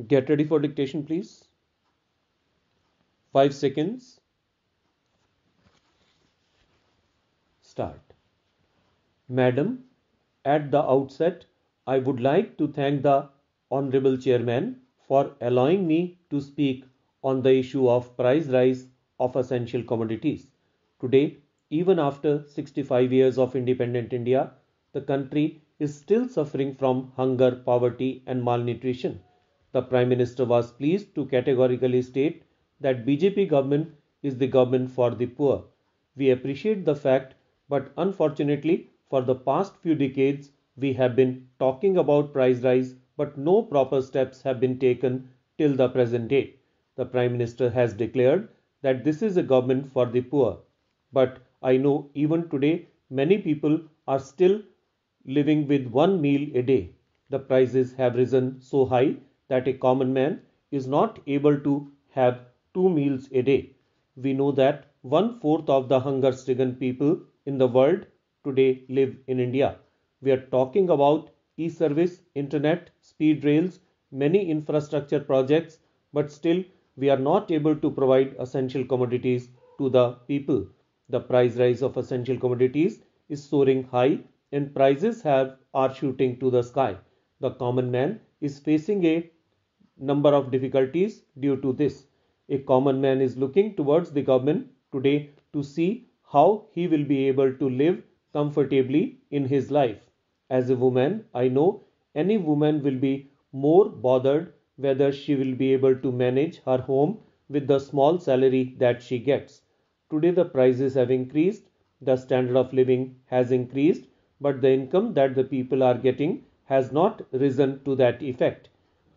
Get ready for dictation, please. 5 seconds. Start. Madam, at the outset, I would like to thank the Honorable Chairman for allowing me to speak on the issue of price rise of essential commodities. Today, even after 65 years of independent India, the country is still suffering from hunger, poverty, and malnutrition. The Prime Minister was pleased to categorically state that BJP government is the government for the poor. We appreciate the fact, but unfortunately, for the past few decades, we have been talking about price rise, but no proper steps have been taken till the present date. The Prime Minister has declared that this is a government for the poor. But I know even today many people are still living with one meal a day. The prices have risen so high that a common man is not able to have two meals a day. We know that one-fourth of the hunger-stricken people in the world today live in India. We are talking about e-service, internet, speed rails, many infrastructure projects, but still we are not able to provide essential commodities to the people. The price rise of essential commodities is soaring high and prices are shooting to the sky. The common man is facing a number of difficulties due to this. A common man is looking towards the government today to see how he will be able to live comfortably in his life. As a woman, I know any woman will be more bothered whether she will be able to manage her home with the small salary that she gets. Today the prices have increased, the standard of living has increased, but the income that the people are getting has not risen to that effect.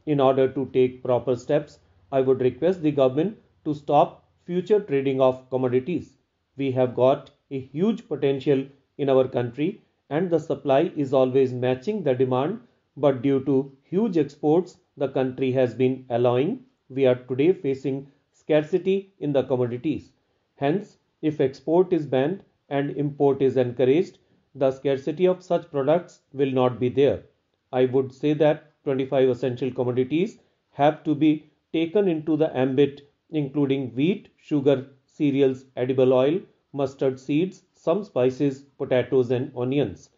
In order to take proper steps, I would request the government to stop future trading of commodities. We have got a huge potential in our country and the supply is always matching the demand, but due to huge exports the country has been allowing, we are today facing scarcity in the commodities. Hence, if export is banned and import is encouraged, the scarcity of such products will not be there. I would say that 25 essential commodities have to be taken into the ambit, including wheat, sugar, cereals, edible oil, mustard seeds, some spices, potatoes, and onions.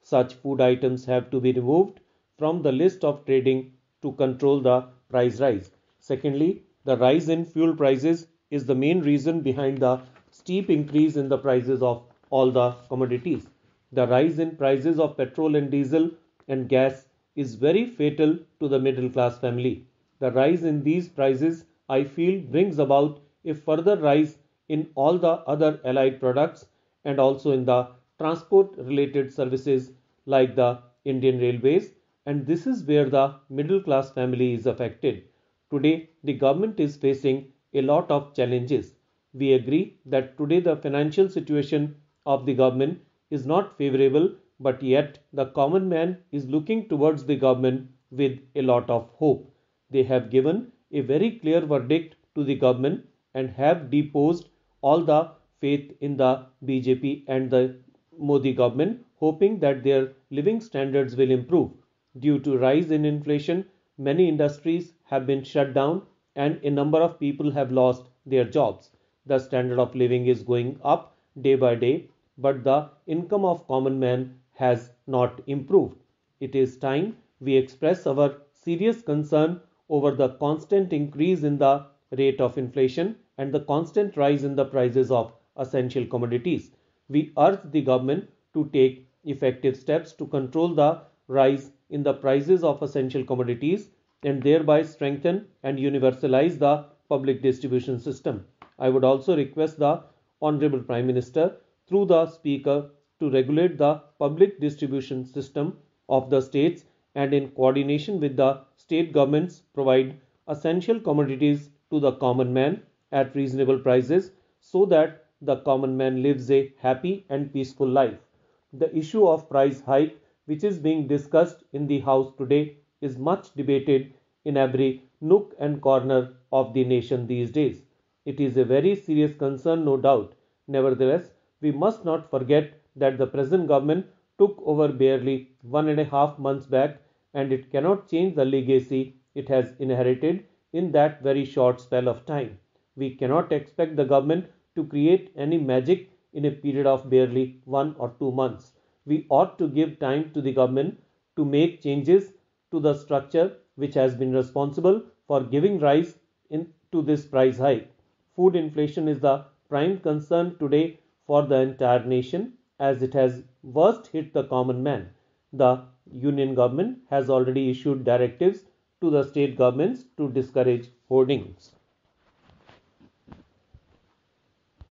Such food items have to be removed from the list of trading to control the price rise. Secondly, the rise in fuel prices is the main reason behind the steep increase in the prices of all the commodities. The rise in prices of petrol and diesel and gas is very fatal to the middle class family. The rise in these prices, I feel, brings about a further rise in all the other allied products and also in the transport related services like the Indian Railways, and this is where the middle class family is affected. Today, the government is facing a lot of challenges. We agree that today the financial situation of the government is not favorable, but yet the common man is looking towards the government with a lot of hope. They have given a very clear verdict to the government and have deposed all the faith in the BJP and the Modi government, hoping that their living standards will improve. Due to rise in inflation, many industries have been shut down and a number of people have lost their jobs. The standard of living is going up day by day, but the income of common man has not improved. It is time we express our serious concern over the constant increase in the rate of inflation and the constant rise in the prices of essential commodities. We urge the government to take effective steps to control the rise in the prices of essential commodities and thereby strengthen and universalize the public distribution system. I would also request the Honorable Prime Minister through the Speaker to regulate the public distribution system of the states and in coordination with the state governments provide essential commodities to the common man at reasonable prices so that the common man lives a happy and peaceful life. The issue of price hike which is being discussed in the House today is much debated in every nook and corner of the nation these days. It is a very serious concern, no doubt. Nevertheless, we must not forget that the present government took over barely 1.5 months back and it cannot change the legacy it has inherited in that very short spell of time. We cannot expect the government to create any magic in a period of barely 1 or 2 months. We ought to give time to the government to make changes to the structure which has been responsible for giving rise to this price hike. Food inflation is the prime concern today for the entire nation as it has worst hit the common man. The union government has already issued directives to the state governments to discourage hoardings.